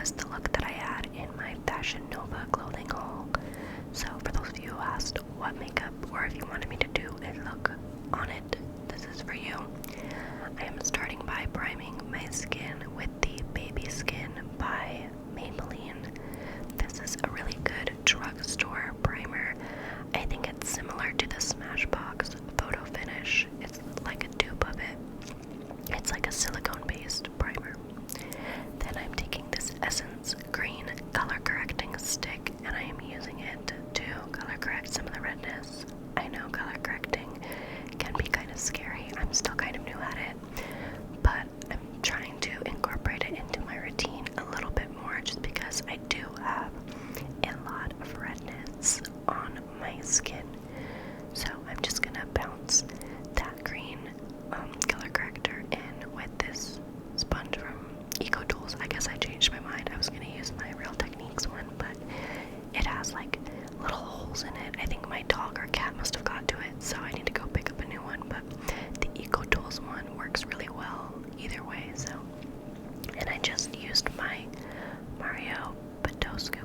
was the look that I had in my Fashion Nova clothing haul. So for those of you who asked what makeup, or if you wanted me to do a look on it, this is for you. I am starting by priming my skin with the Baby Skin by Maybelline. This is a really good drugstore primer. I think it's similar to the Smashbox Photo Finish. It's like a dupe of it. It's like a silicone-based primer. Then I'm taking this Essence Green color correcting stick, and I am using it to color correct some of the redness. I know color correcting can be kind of scary. I'm still kind of new at it, but I'm trying to incorporate it into my routine a little bit more, just because I do have a lot of redness on my skin. So I'm just gonna bounce that green color corrector in with this sponge from Eco Tools. I guess I changed my mind. I was gonna use my Real Techniques one, but it has like little holes in it. I think my dog or cat must have got to it, so I need to go pick up a new one. But the Eco Tools one works really well either way. So, and I just used my Mario Badescu.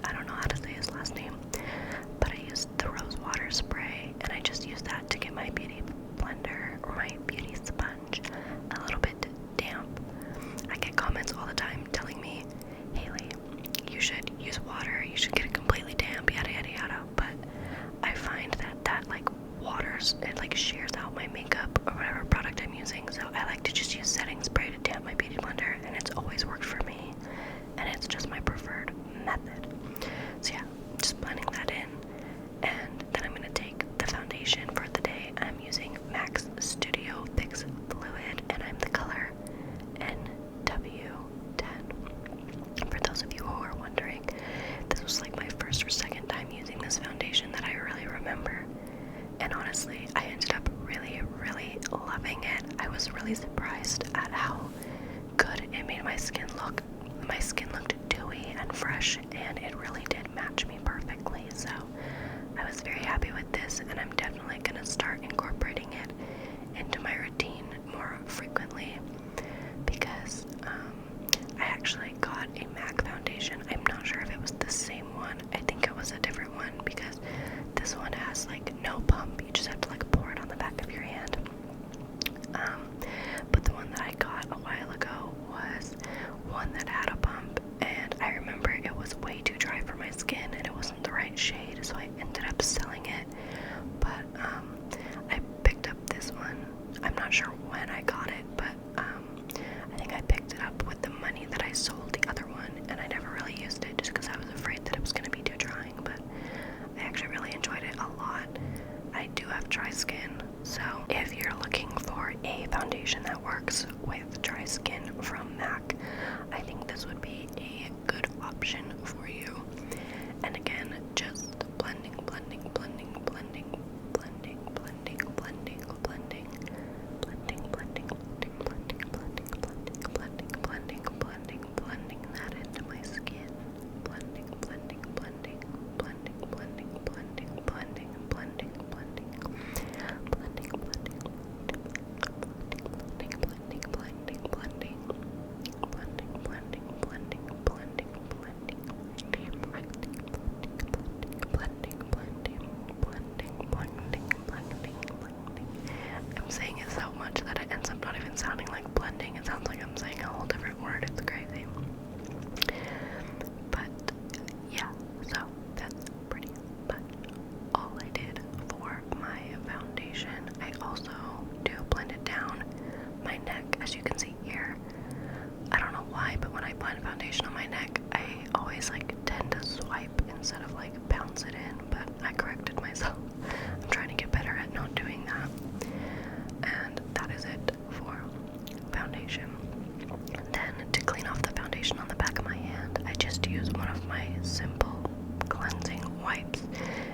I don't know how to say his last name, but I used the rose water spray, and I just used that to get my beauty blender or my beauty sponge a little bit damp. I get comments all the time telling me, Haley, you should use water, you should get it completely damp, yada yada yada, but I find that like waters, it like shears out my makeup or whatever product I'm using, so I like to just use setting spray to damp my beauty blender, and it's always worked for me, and it's just my preferred method. So yeah, just blending that in, and then I'm going to take the foundation for the day. I'm using MAC Studio Fix Fluid, and I'm the color NW10. For those of you who are wondering, this was like my first or second time using this foundation that I really remember, and honestly, I ended up really loving it. I was really surprised at how good it made my skin look. My skin looked dewy and fresh, and it really did match me perfectly, so I was very happy with this, and I'm definitely going to start incorporating it into my routine more frequently, because I actually got a MAC foundation. I'm not sure if it was the same one. I think it was a different one, because this one has like no pump. You just have to like pour it on the back of your hand. But the one that I got a while ago was one that had a pump, and I remember it was way too dry for my skin, and it wasn't the right shade, so I ended up selling it. But I picked up this one. I'm not sure when I got it, but I think I picked it up with the money that I sold the other one, and I never really used it just because I was afraid that it was going to be too drying, but I actually really enjoyed it a lot. I do have dry skin, so if you're looking for a foundation that works with dry skin from MAC, I think this would be a good option for you. And again, just blending, that into my skin. Blending, I'm saying it so much that it ends up not even sounding like blending. It sounds like I'm saying a whole different word. It's crazy. But yeah, so that's pretty much all I did for my foundation. I also do blend it down my neck, as you can see here. I don't know why, but when I blend foundation on my neck, I always like tend to swipe instead of like bounce it in, but I corrected myself. I'm trying to get better at not doing that. And that is it for foundation. Then to clean off the foundation on the back of my hand, I just use one of my simple cleansing wipes,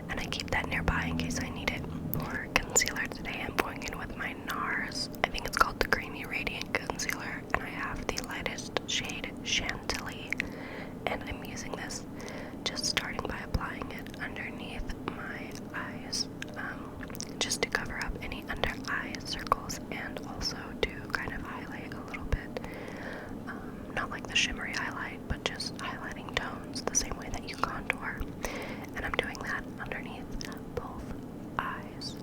and I keep that nearby in case I need it. For concealer today, I'm going in with my NARS. I think it's called the Creamy Radiant Concealer, and I have the lightest shade Chantilly, and I'm using this just starting by applying it underneath my eyes, just to cover up any under eye circles, and also to kind of highlight a little bit, not like a shimmery highlight, but just highlighting tones the same way that you contour. And I'm doing that underneath both eyes.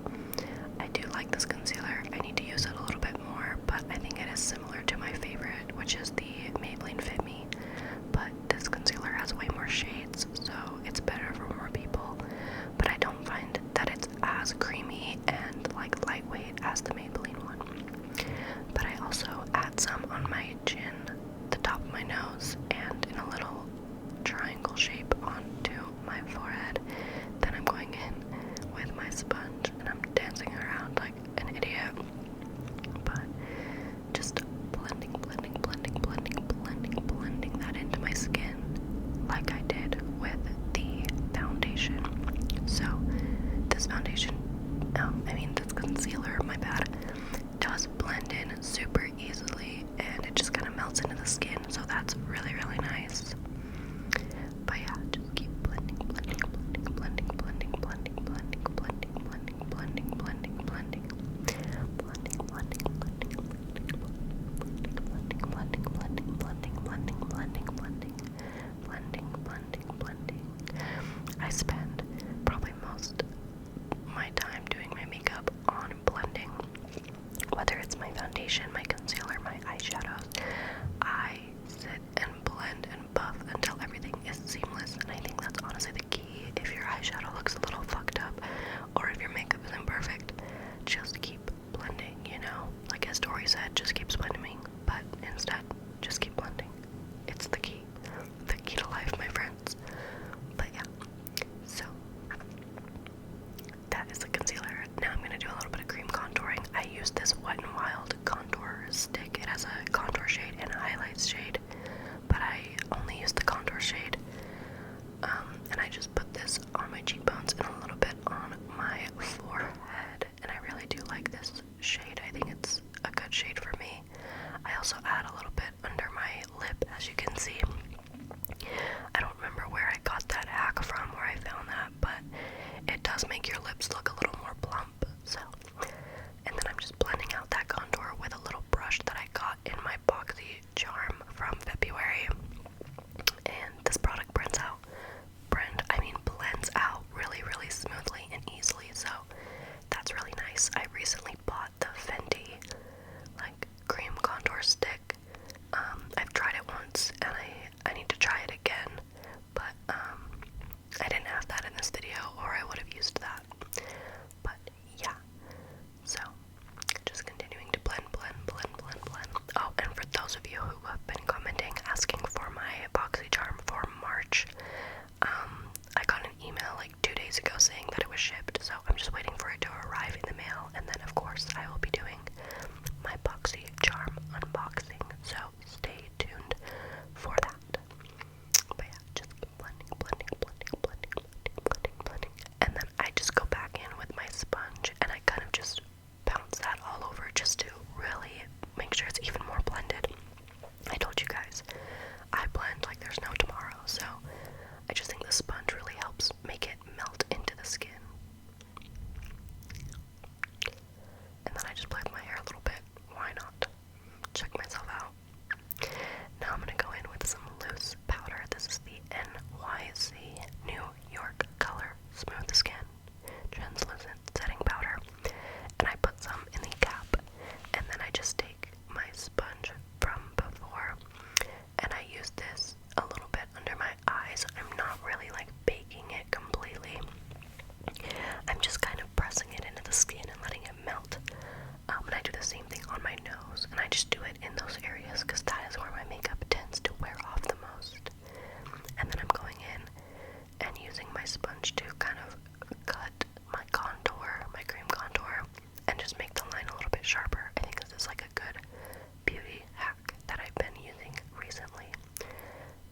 I do like this concealer. I need to use it a little bit more, but I think it is similar to my favorite, which is the Maybelline Fit Me. But this concealer has way more shades, so it's better for more people. But I don't find that it's as creamy and like lightweight as the Maybelline one. But I also add some on my chin, the top of my nose, and in a little triangle shape onto my forehead. Then I'm going in with my sponge and I'm dancing around like an idiot. But just blending that into my skin like I did with the foundation. So this foundation, this concealer, my bad, does blend in super easily and it just kind of melts into the skin, so that's really, really nice. But yeah, just keep blending. I spend probably most of my time doing my makeup on blending. Whether it's my foundation, my concealer, my eyeshadows, I sit and blend and buff until everything is seamless, and I think that's honestly the key. If your eyeshadow looks a little fucked up, or if your makeup isn't perfect, just keep blending, you know? Like as Dory said, just keep blending, but instead, just keep blending. It's the key to life, my friends. But yeah, so that is the concealer. Now I'm going to do a little bit of cream contouring. I use this Wet n Wild contour stick. It has a contour shade and a highlights shade, but I only use the contour shade. And I just put this on my cheekbones and a little bit on my forehead. And I really do like this shade. I think it's a good shade for me. I also add a little bit under my lip, as you can see. I don't remember where I got that hack from, where I found that, but it does make your lips look a little more plump. So, and then I'm just blending out that contour with a little brush that I got in my Boxycharm from February. And this product blends out really, really smoothly and easily. So that's really nice. I recently bought the Fenty like cream contour stick. I've tried it once and I need to try it again, but I didn't have that in this video, or I would have used that. But yeah, so just continuing to blend. Oh, and for those of you who have been commenting asking for my Boxycharm for March, I got an email like 2 days ago saying that it was shipped, so I'm just waiting for it to arrive in the mail, and then of course I will be doing my Boxycharm unboxing, so stay tuned for that. But yeah, just blending, and then I just go back in with my sponge and I kind of just bounce that all over just to really make sure it's even more blended. I told you guys, I blend like there's no tomorrow, so I just think the sponge really helps make it melt into the skin. And then I just play with my hair a little bit. Why not? Check myself out. Now I'm gonna go in with some loose powder. This is the NYC New York Color Smooth Skin Translucent Setting Powder. And I put some in the cap. And then I just take my sponge from before and I use this a little bit under my eyes. I'm not really like baking it completely. I'm just kind of pressing it into the skin and letting it melt. And I do the same thing on my nose, and I just do it in those areas because that is where my makeup tends to wear off the most. And then I'm going in and using my sponge to kind of cut my contour, my cream contour, and just make the line a little bit sharper. I think this is like a good beauty hack that I've been using recently,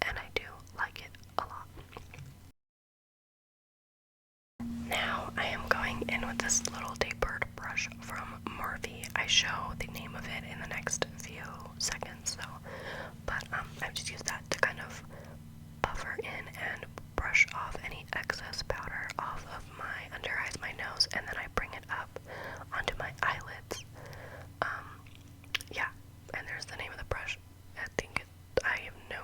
and I do like it a lot. Now I am going in with this little tapered brush from Morphe. I show the name of it in the next few seconds though, but I've just used that to kind of buffer in and brush off any excess powder off of my under eyes, my nose, and then I bring it up onto my eyelids. Yeah, and there's the name of the brush. I have no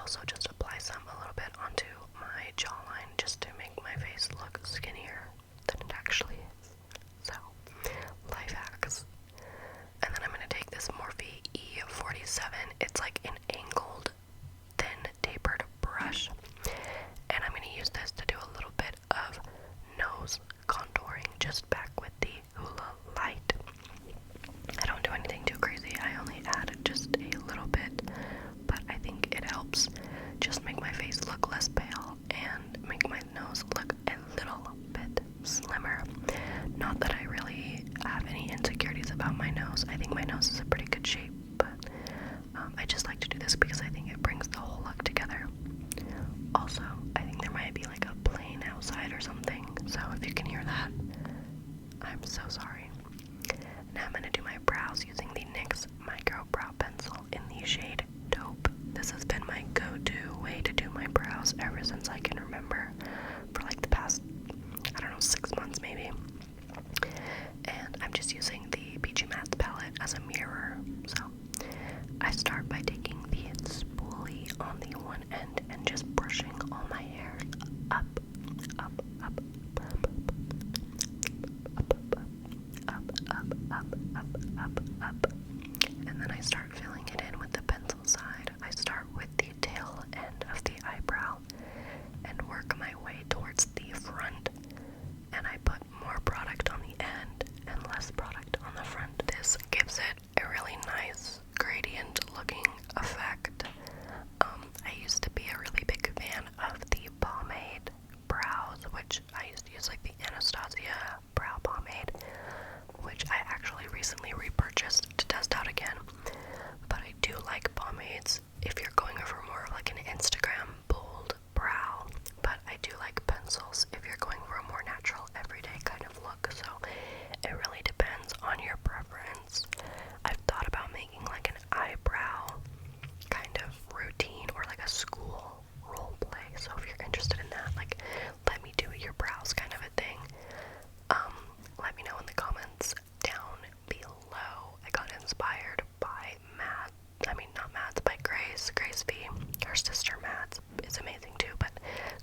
also just apply some a little bit onto my jawline just to make my face look skinnier than it actually is. So, life hacks. And then I'm going to take this Morphe E47. It's like an angled, thin, tapered brush. And I'm going to use this to do a little bit of nose contouring, just back with the Hula Light. I don't do anything too crazy. I only add just a little bit, but I think it helps just make my face look less pale and make my nose look a little bit slimmer. Not that I really have any insecurities about my nose. I think my nose is a pretty good shape, but I just like to do this because I think it brings the whole look together. Also, I think there might be like a plane outside or something, so if you can hear that, I'm so sorry. Now I'm going to do my brows using the NYX Micro Brow Pencil in the shade Taupe. This has been my go-to way to do my brows ever since I can remember, for like the past, I don't know, 6 months maybe. And I'm just using the Peachy Mattes palette as a mirror. So I start by taking the spoolie on the one end and just brushing all my hair up, up, up, up, up. And then I start filling it in with the pencil side. I start with the tail end of the eyebrow and work my way towards the front. And I put more product on the end and less product on the front. This gives it a really nice gradient looking effect. I used to be a really big fan of the pomade brows, which I used to use like the Anastasia brow pomade, which I actually recently repurchased to test out again. But I do like pomades if you're going for more of like an Instagram bold brow, but I do like pencils if you're going for a more natural everyday kind of look. So it really depends on your preference. I've thought about making like an eyebrow kind of routine or like a school role play. So if you're interested in that, like let me do your brows kind of a thing. Let me know in the comments down below. I got inspired by not Mads, by Grace V. Her sister Mads is amazing too, but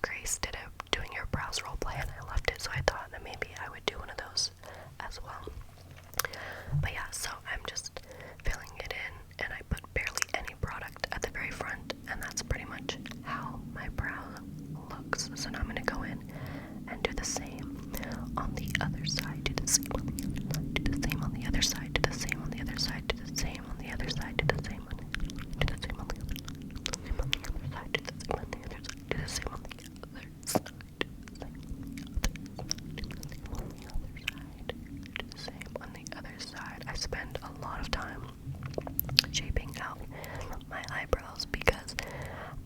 Grace did a doing your brows role play and I loved it, so I thought that maybe I would do one of those as well. But yeah, so I'm just filling it in and I put barely any product at the very front, and that's pretty much how my brow looks. So now I'm going to go in and do the same on the other side, do the same on the other side, do the same on the other side, do the same on the other side, do the same on the other side, do the same on the other side, do the same on the other side, do the same on the other side, do the same on the other side, do the same on the other side. I spend a lot of time shaping out my eyebrows because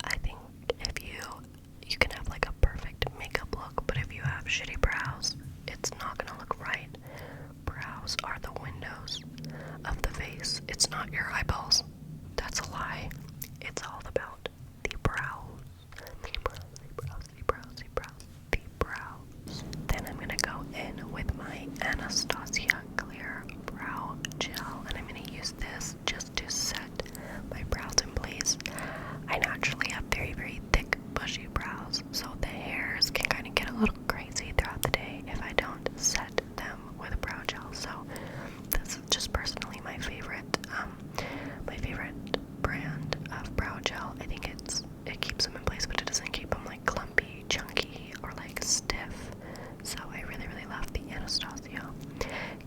I think if you can have like a perfect makeup look, but if you have shitty brows, it's not gonna look right. Brows are the windows of the face. It's not your eyeballs. That's a lie. It's all about the brows. The brows. Then I'm gonna go in with my Anastasia clear brow gel, and I'm gonna use this just to set my brows in place. I naturally have very, very thick, bushy brows, so the hairs can kind of get a little crazy throughout the day if I don't set them with a brow gel. So this is just personally my favorite brand of brow gel. I think it keeps them in place, but it doesn't keep them like clumpy, chunky, or like stiff. So I really, really love the Anastasia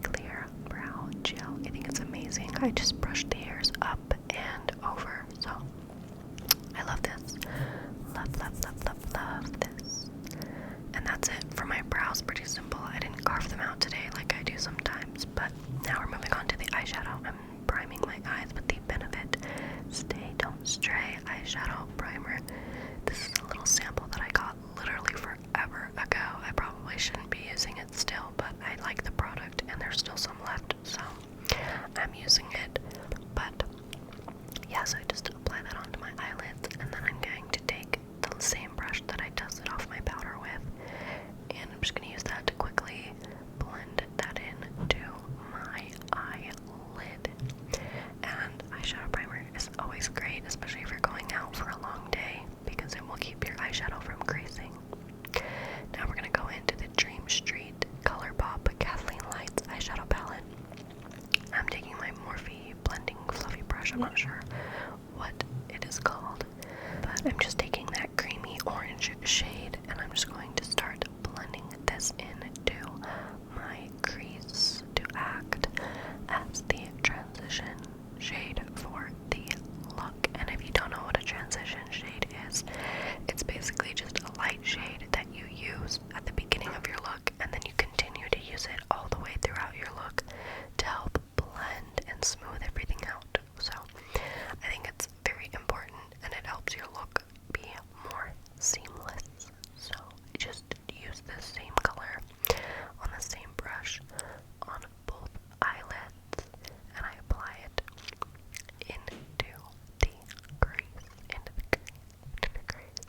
clear brow gel. I think it's amazing. I just brushed the hairs up and over, so I love this. Love this. And that's it for my brows. Pretty simple. I didn't carve them out today like I do sometimes, but now we're moving on to the eyeshadow. I'm priming my eyes with the Benefit Stay Don't Stray eyeshadow primer. This is a little sample that I got literally forever ago. I probably shouldn't be using it still, but I like the product and there's still some left, so I'm using it. But yeah, so I just apply that onto my eyelids, and then I'm going to take the same brush that I dusted off my powder with, and I'm just going to use that to quickly blend that into my eyelid. And eyeshadow primer is always great, especially if you're going out for a long day. I'm just taking that creamy orange shade and I'm just going to start blending this into my crease to act as the transition shade for the look. And if you don't know what a transition shade is, it's basically just a light shade that you use at the beginning of your look and then you continue to use it all the way throughout your look to help blend and smooth everything out. So I think it's very important and it helps your look be more seamless. So I just use the same color on the same brush on both eyelids and I apply it into the crease, into the crease, into the crease,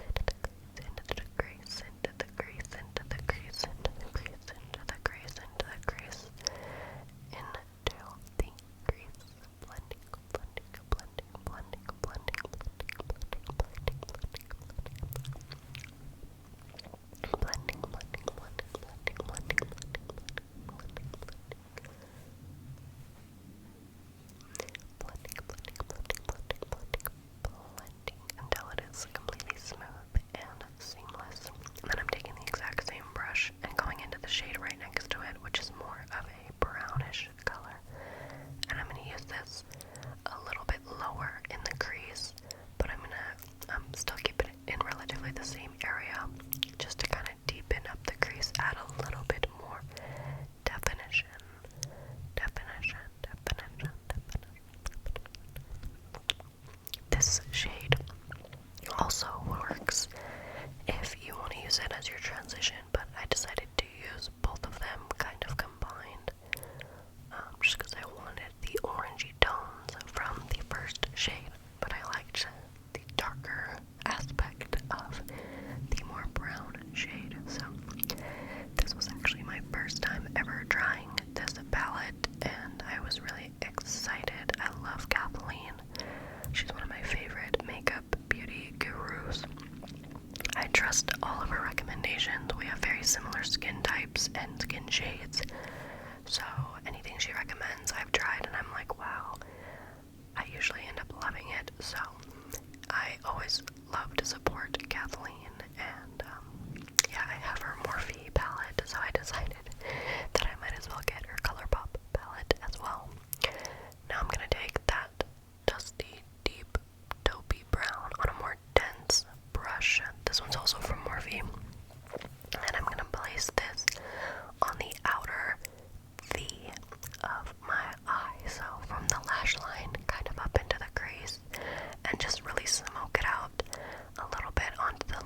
into the crease, into the crease, into the crease, into the crease, into the crease, into the crease, blending, blending, blending, blending, blending, blending, blending, blending, blending, blending, blending, blending, blending, blending, blending, blending until it is completely smooth and seamless. And then I'm taking the exact same brush and going into the shade right next to it, which is more of a brownish color. And I'm going to use this a little bit lower in the crease, but I'm going to still keep it in relatively the same area, just to kind of deepen up the crease, add a little bit more definition. This shade also works if you want to use it as your transition, but I decided to use both of them kind of combined, just because I wanted the orangey tones from the first shade, but I liked the darker aspect of the more brown shade. So this was actually my first time ever trying this palette, and I was really excited. I love Kathleen. She's one of my favorite makeup beauty gurus. I trust all of her recommendations. We have very similar skin types and skin shades, so anything she recommends I've tried and I'm like, wow, I usually end up loving it. So I always love to support Kathleen, and yeah, I have her Morphe palette, so I decided that I might as well get her ColourPop palette as well. Now I'm gonna take that dusty, deep, taupey brown on a more dense brush. This one's also from Morphe, and I'm gonna place this on the outer V of my eye, so from the lash line kind of up into the crease, and just really smoke it out a little bit onto the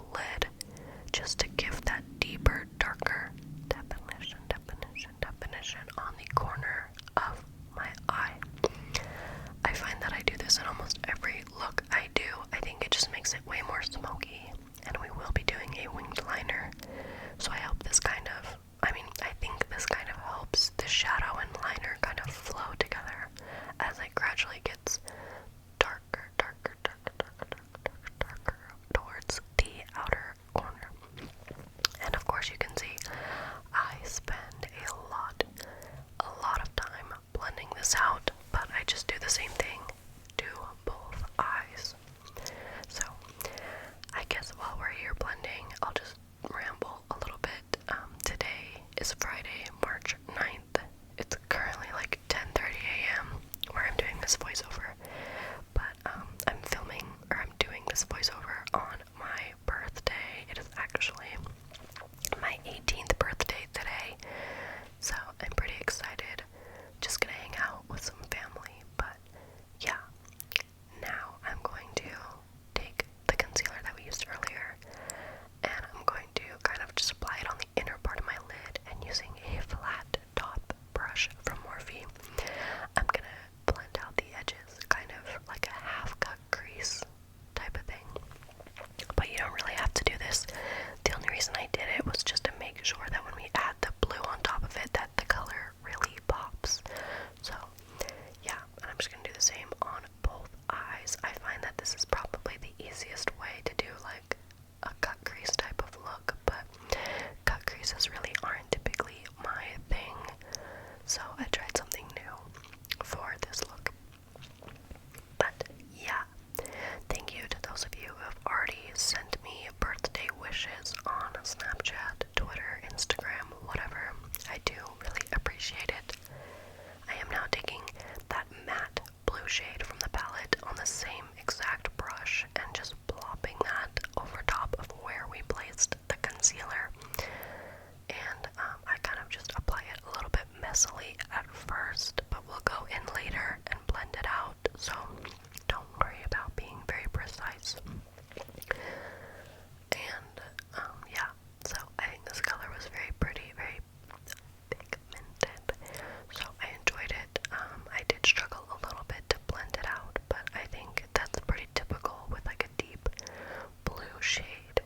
blue shade.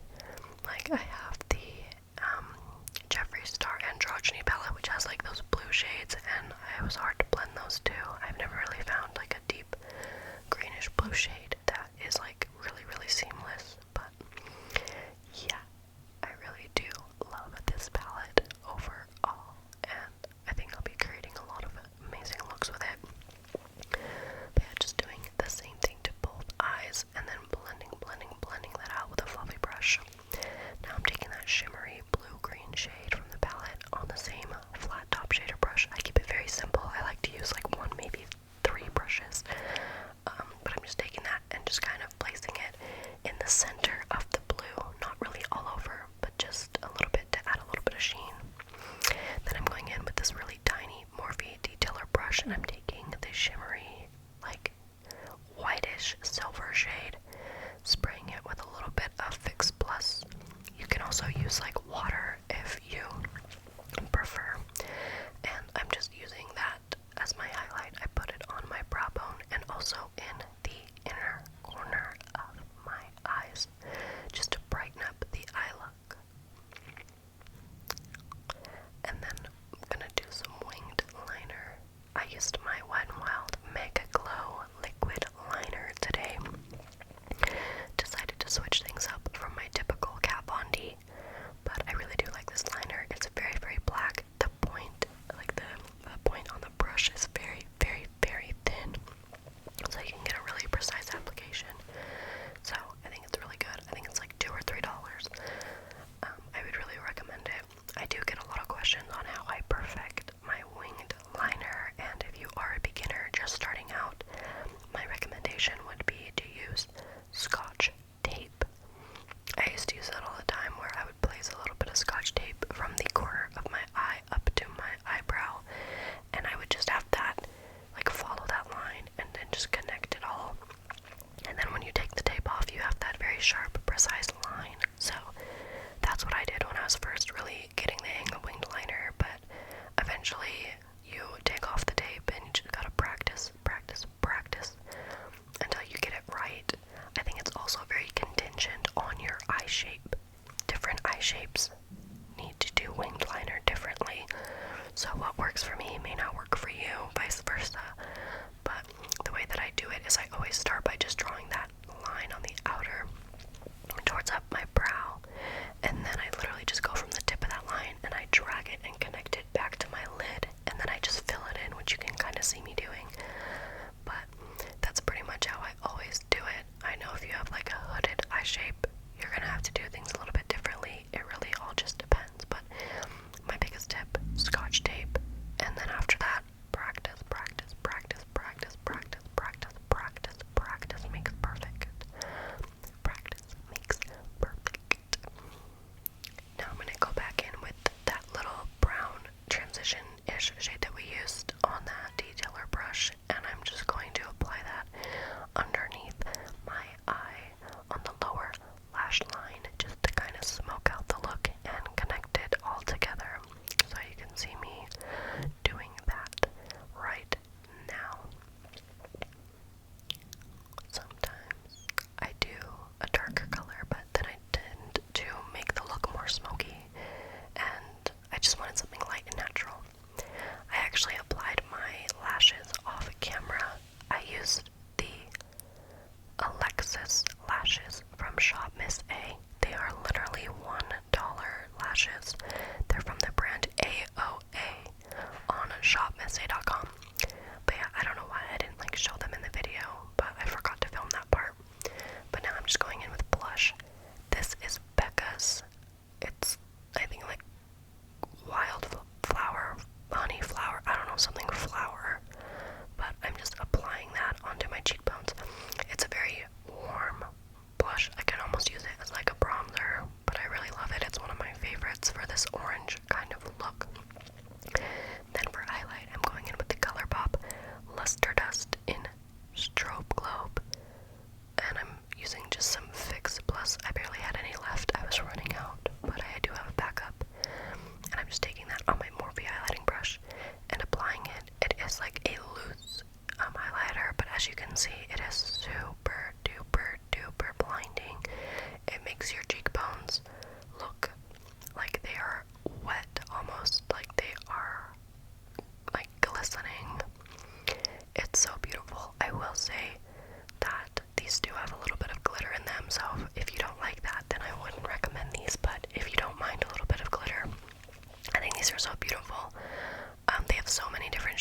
Like, I have the Jeffree Star Androgyny palette, which has like those blue shades, and it was hard to blend those two. I've never really found like a deep greenish blue shade that is like really, really seamless. But yeah, I really do love this palette overall, and I think I'll be creating a lot of amazing looks with it. But yeah, just doing the same thing to both eyes, and then blending that out with a fluffy brush. Now I'm taking that shimmery blue-green shade from the palette on the same flat top shader brush. I keep it very simple. I like to use like one, maybe three brushes. But I'm just taking that and just kind of placing it in the center of the blue. Not really all over, but just a little bit to add a little bit of sheen. Then I'm going in with this really tiny Morphe detailer brush, and I'm taking the shimmery, like, whitish silver shade, spraying it with a little bit of Fix Plus. You can also use like water if you prefer, and I'm just using that as my highlight. I put it on my brow bone and also in the inner corner of my eyes, just to brighten up the eye look. And then I'm gonna do some winged liner. I used my Wet n Wild Mega Glow liquid liner today. Decided to switch things up from my typical Kat Von D, but I really do like this liner. It's very, very black. The point, like the point on the brush is very, very, very thin, so you can get a really precise application. So I think it's really good. I think it's like $2 or $3. I would really recommend it. I do get a lot of questions on how I perfect my winged liner, and if you are a beginner just starting out, my recommendation would be to use Scotch tape. I used to use that all the time, where I would place a little bit of Scotch tape from the corner of my eye up to my eyebrow, and I would just have that, like, follow that line and then just connect it all. And then when you take the tape off, you have that very sharp, precise line. So that's what I did when I was first really getting the hang of winged liner, but eventually you take off the tape and you just gotta practice until you get it right. I think it's also very contingent on your eye shape. Different eye shapes need to do winged liner differently, so what works for me may not work for you, vice versa. But the way that I do it is I always start by just drawing that line on the outer towards up my brow, and then I literally just go from the tip of that line and I drag it and connect it back to my lid, and then I just fill it in, which you can kind of see me doing. But that's pretty much how I always do it. I know if you have like a hooded eye shape, you're gonna have to do things a little bit differently. It really all just depends. But my biggest tip, Scotch tape, and then after that, practice makes perfect. Practice makes perfect. Now I'm gonna go back in with that little brown transition-ish shade that we used on that detailer brush, and I'm just going to apply that underneath my eye on the lower lash line, just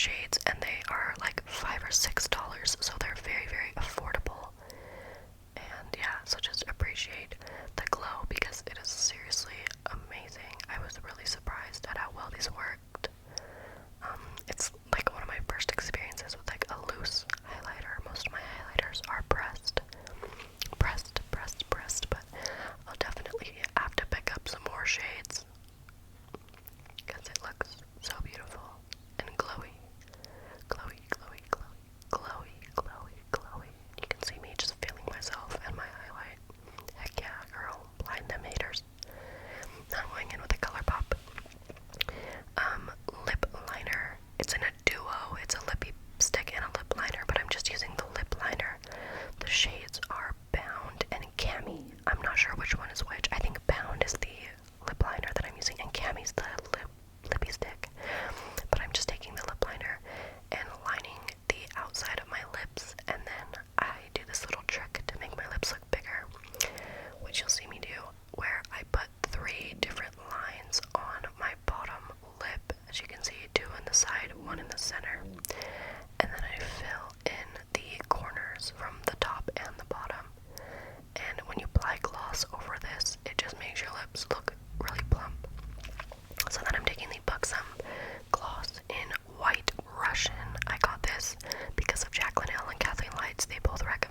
shades, and they are like $5 or $6, so they're very, very affordable. And yeah, so just appreciate the glow because it is seriously amazing. I was really surprised at how well these worked. It's like one of my first experiences with like a loose highlighter. Most of my highlighters are pressed, but I'll definitely have to pick up some more shades because it looks so beautiful and glowy. You can see me just feeling myself and my highlight. Heck yeah, girl. Blind them haters. Now I'm going in with a ColourPop lip liner. It's in a duo. It's a lippy stick and a lip liner, but I'm just using the lip liner. The shades are Bound and Cami. I'm not sure which one is which. I think Bound is the lip liner that I'm using, and Cami's the lippy stick. But I'm just taking the lip liner and lining the outside of my lips, and then I do this little trick to make my lips look bigger, which you'll see me do, where I put 3 different lines on my bottom lip. As you can see, 2 on the side, 1 in the center, and then I fill in the corners from the top and the bottom. And when you apply gloss over this, it just makes your lips look really plump. So then I'm taking the Boxycharm gloss in White Russian. I got this because of Jaclyn Hill and Kathleen Lights. They both recommended